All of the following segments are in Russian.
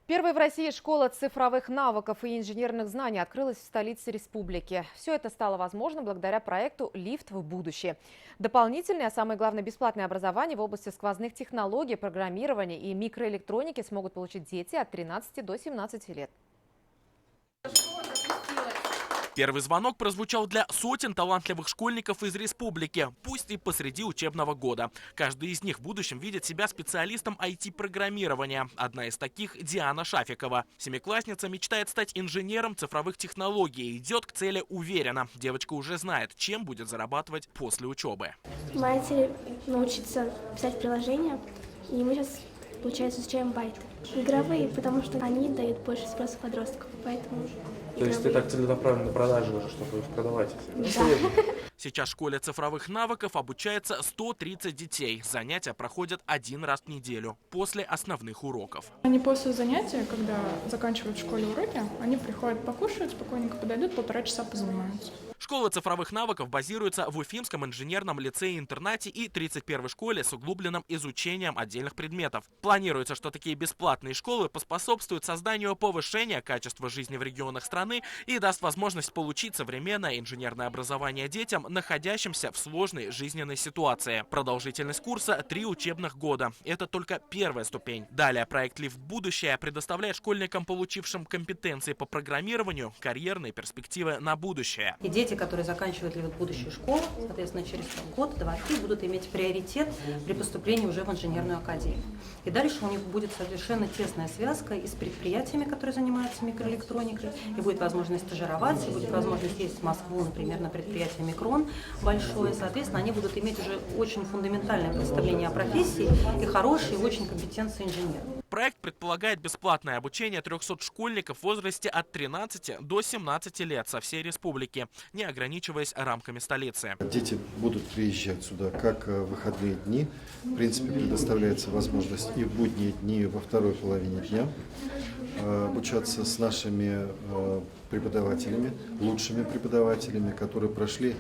Первая в России школа цифровых навыков и инженерных знаний открылась в столице республики. Все это стало возможно благодаря проекту «Лифт в будущее». Дополнительное, а самое главное, бесплатное образование в области сквозных технологий, программирования и микроэлектроники смогут получить дети от 13 до 17 лет. Первый звонок прозвучал для сотен талантливых школьников из республики, пусть и посреди учебного года. Каждый из них в будущем видит себя специалистом IT-программирования. Одна из таких – Диана Шафикова. Семиклассница мечтает стать инженером цифровых технологий. Идет к цели уверенно. Девочка уже знает, чем будет зарабатывать после учебы. Моя цель – научиться писать приложения, и мы сейчас, получается, изучаем байты. Игровые, потому что они дают больше спроса подростков, поэтому... То есть ты так целенаправленно продажи уже, чтобы их продавать? Да. Сейчас в школе цифровых навыков обучается 130 детей. Занятия проходят один раз в неделю, после основных уроков. Они после занятия, когда заканчивают в школе уроки, они приходят покушают, спокойненько подойдут, 1,5 часа позанимаются. Школа цифровых навыков базируется в Уфимском инженерном лицее-интернате и 31-й школе с углубленным изучением отдельных предметов. Планируется, что такие бесплатные школы поспособствуют созданию повышения качества жизни в регионах страны и даст возможность получить современное инженерное образование детям, находящимся в сложной жизненной ситуации. Продолжительность курса – 3 учебных года. Это только первая ступень. Далее проект «Лифт в будущее» предоставляет школьникам, получившим компетенции по программированию, карьерные перспективы на будущее. И дети, которые заканчивают «Лифт в будущую» школу, соответственно, через год, 2-3 будут иметь приоритет при поступлении уже в инженерную академию. И дальше у них будет совершенно тесная связка и с предприятиями, которые занимаются микроэлектроникой, и будет возможность стажироваться, и будет возможность ездить в Москву, например, на предприятие «Микрон» большое. Соответственно, они будут иметь уже очень фундаментальное представление о профессии и хорошие, очень компетентные инженеры. Проект предполагает бесплатное обучение 300 школьников в возрасте от 13 до 17 лет со всей республики, не ограничиваясь рамками столицы. Дети будут приезжать сюда как в выходные дни. В принципе, предоставляется возможность и в будние дни, и во второй половине дня обучаться с нашими преподавателями, лучшими преподавателями, которые прошли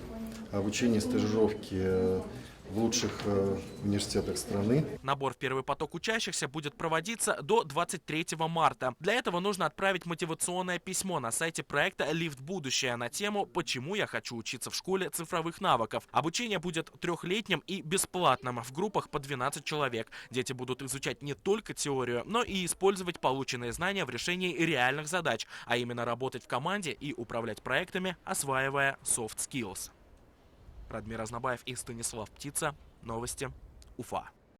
обучение, стажировки в лучших университетах страны. Набор в первый поток учащихся будет проводиться до 23 марта. Для этого нужно отправить мотивационное письмо на сайте проекта «Лифт в будущее» на тему «Почему я хочу учиться в школе цифровых навыков». Обучение будет трехлетним и бесплатным в группах по 12 человек. Дети будут изучать не только теорию, но и использовать полученные знания в решении реальных задач, а именно работать в команде и управлять проектами, осваивая soft skills. Радмир Азнабаев и Станислав Птица. Новости. Уфа.